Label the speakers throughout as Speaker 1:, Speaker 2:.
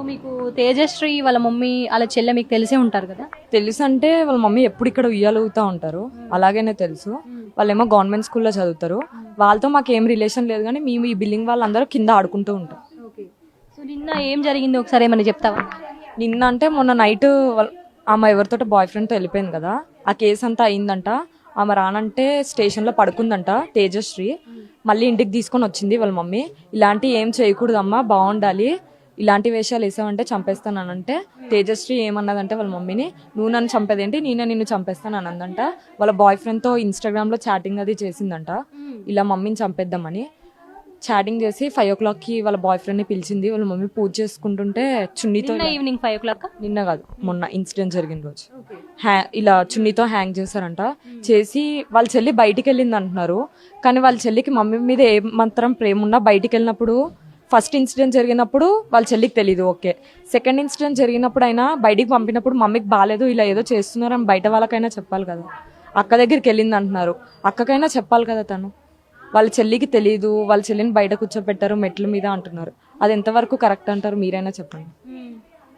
Speaker 1: మీకు తేజశ్రీ వాళ్ళ మమ్మీ వాళ్ళ చెల్లె మీకు తెలిసే ఉంటారు కదా?
Speaker 2: తెలుసు అంటే వాళ్ళ మమ్మీ ఎప్పుడు ఇక్కడ ఉయ్యాలుగుతూ ఉంటారు, అలాగనే తెలుసు. వాళ్ళేమో గవర్నమెంట్ స్కూల్లో చదువుతారు. వాళ్ళతో మాకు ఏం రిలేషన్ లేదు, కానీ మేము ఈ బిల్డింగ్ వాళ్ళందరూ కింద ఆడుకుంటూ ఉంటాం.
Speaker 1: సో నిన్న ఏం జరిగింది ఒకసారి ఏమని చెప్తావా?
Speaker 2: నిన్న అంటే మొన్న నైట్ ఆమె ఎవరితో బాయ్ ఫ్రెండ్తో వెళ్ళిపోయింది కదా, ఆ కేసు అంతా అయిందంట. ఆమె రానంటే స్టేషన్లో పడుకుందంట తేజశ్రీ. మళ్ళీ ఇంటికి తీసుకొని వచ్చింది వాళ్ళ మమ్మీ. ఇలాంటి ఏం చేయకూడదమ్మా, బాగుండాలి, ఇలాంటి వేషాలు వేసావంటే చంపేస్తానంటే తేజశ్రీ ఏమన్నదంటే వాళ్ళ మమ్మీని, నువ్వు నన్ను చంపేదేంటి, నేనే నిన్ను చంపేస్తాను అన్నదంట. వాళ్ళ బాయ్ ఫ్రెండ్తో ఇన్స్టాగ్రామ్లో చాటింగ్ అది చేసిందంట, ఇలా మమ్మీని చంపేద్దామని. చాటింగ్ చేసి 5 o'clockకి వాళ్ళ బాయ్ ఫ్రెండ్ని పిలిచింది. వాళ్ళ మమ్మీ పూజ చేసుకుంటుంటే చున్నీతో,
Speaker 1: ఈవినింగ్ 5 o'clock
Speaker 2: నిన్న కాదు మొన్న ఇన్సిడెంట్ జరిగిన రోజు, ఇలా చున్నీతో హ్యాంగ్ చేశారంట. చేసి వాళ్ళ చెల్లి బయటికి వెళ్ళింది అంటున్నారు, కానీ వాళ్ళ చెల్లికి మమ్మీ మీద ఏ మాత్రం ప్రేమ ఉన్నా బయటికి వెళ్ళినప్పుడు, ఫస్ట్ ఇన్సిడెంట్ జరిగినప్పుడు వాళ్ళ చెల్లికి తెలియదు, ఓకే. సెకండ్ ఇన్సిడెంట్ జరిగినప్పుడు అయినా బయటికి పంపినప్పుడు మమ్మీకి బాగాలేదు, ఇలా ఏదో చేస్తున్నారని బయట వాళ్ళకైనా చెప్పాలి కదా. అక్క దగ్గరికి వెళ్ళింది అంటున్నారు, అక్కకైనా చెప్పాలి కదా. తను వాళ్ళ చెల్లికి తెలియదు, వాళ్ళ చెల్లిని బయట కూర్చోపెట్టారు మెట్ల మీద అంటున్నారు. అది ఎంతవరకు కరెక్ట్ అంటారు, మీరైనా చెప్పండి.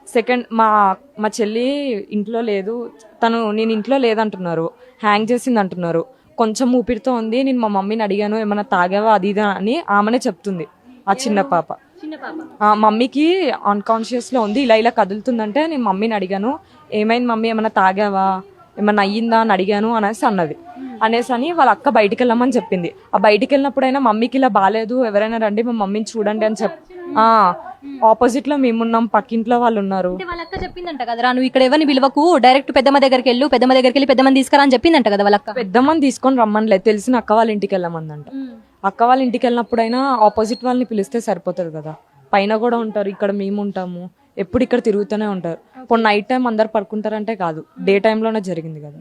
Speaker 2: సెకండ్ మా చెల్లి ఇంట్లో లేదు, నేను ఇంట్లో లేదంటున్నారు, హ్యాంగ్ చేసింది అంటున్నారు. కొంచెం ఊపిరితో ఉంది, నేను మా మమ్మీని అడిగాను ఏమన్నా తాగావా అది ఇది అని ఆమెనే చెప్తుంది. ఆ చిన్న పాప మమ్మీకి అన్కాన్షియస్లో ఉంది, ఇలా కదులుతుందంటే నేను మమ్మీని అడిగాను, ఏమైంది మమ్మీ, ఏమన్నా తాగావా, ఏమన్నా అయ్యిందా అని అడిగాను అనేసి అని వాళ్ళ అక్క బయటికి వెళ్ళమని చెప్పింది. ఆ బయటికి వెళ్ళినప్పుడైనా మమ్మీకి ఇలా బాగాలేదు, ఎవరైనా రండి మా మమ్మీని చూడండి అని ఆపోజిట్ లో మేమున్నాం, పక్కింట్లో వాళ్ళు ఉన్నారు.
Speaker 1: వాళ్ళ అక్క చెప్పిందంట కదా, నువ్వు ఇక్కడ ఎవరిని పిలవకు, డైరెక్ట్ పెద్దమ్మ దగ్గరికి వెళ్ళు, పెద్దమ్మ దగ్గరికి వెళ్ళి పెద్దమ్మని తీసుకురా అని చెప్పిందంట కదా వాళ్ళ అక్క.
Speaker 2: పెద్దమ్మని తీసుకొని రమ్మనిలేదు, తెలిసిన అక్క వాళ్ళ ఇంటికి వెళ్ళమందంట. అక్క వాళ్ళ ఇంటికి వెళ్ళినప్పుడైనా ఆపోజిట్ వాళ్ళని పిలిస్తే సరిపోతుంది కదా, పైన కూడా ఉంటారు, ఇక్కడ మేము ఉంటాము, ఎప్పుడు ఇక్కడ తిరుగుతూనే ఉంటారు. ఇప్పుడు నైట్ టైం అందరు పడుకుంటారంటే కాదు, డే టైంలోనే జరిగింది కదా.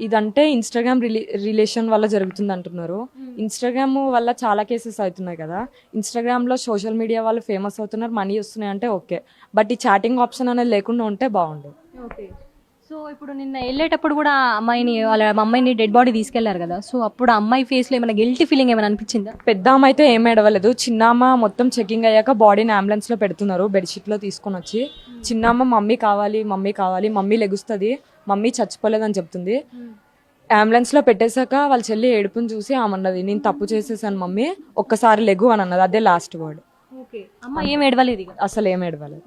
Speaker 2: ఇదంటే ఇన్స్టాగ్రామ్ రిలేషన్ వల్ల జరుగుతుంది అంటున్నారు. ఇన్స్టాగ్రామ్ వల్ల చాలా కేసెస్ అవుతున్నాయి కదా. ఇన్స్టాగ్రామ్ లో సోషల్ మీడియా వాళ్ళు ఫేమస్ అవుతున్నారు, మనీ వస్తున్నాయి అంటే ఓకే, బట్ ఈ చాటింగ్ ఆప్షన్ అనేది లేకుండా ఉంటే బాగుండేది.
Speaker 1: సో ఇప్పుడు నిన్న వెళ్ళేటప్పుడు కూడా వాళ్ళ అమ్మాయిని డెడ్ బాడీ తీసుకెళ్లారు కదా, సో అప్పుడు అమ్మాయి ఫేస్ లో ఏమైనా గిల్టీ ఫీలింగ్ ఏమైనా అనిపించిందా?
Speaker 2: పెద్ద అమ్మ అయితే ఏం ఏడవలేదు, చిన్నమ్మ మొత్తం చెకింగ్ అయ్యాక బాడీని అంబులెన్స్ లో పెడుతున్నారు, బెడ్షీట్ లో తీసుకొని వచ్చి. చిన్నమ్మ మమ్మీ కావాలి, మమ్మీ కావాలి, మమ్మీ లెగుస్తుంది, మమ్మీ చచ్చిపోలేదని చెప్తుంది. అంబులెన్స్ లో పెట్టేశాక వాళ్ళ చెల్లి ఏడుపుని చూసి ఆమన్నది, నేను తప్పు చేసేసాను మమ్మీ, ఒక్కసారి లెగు అని అన్నది. అదే లాస్ట్ వర్డ్.
Speaker 1: అమ్మ ఏం ఏడవలేదు,
Speaker 2: అసలు ఏం ఏడవలేదు.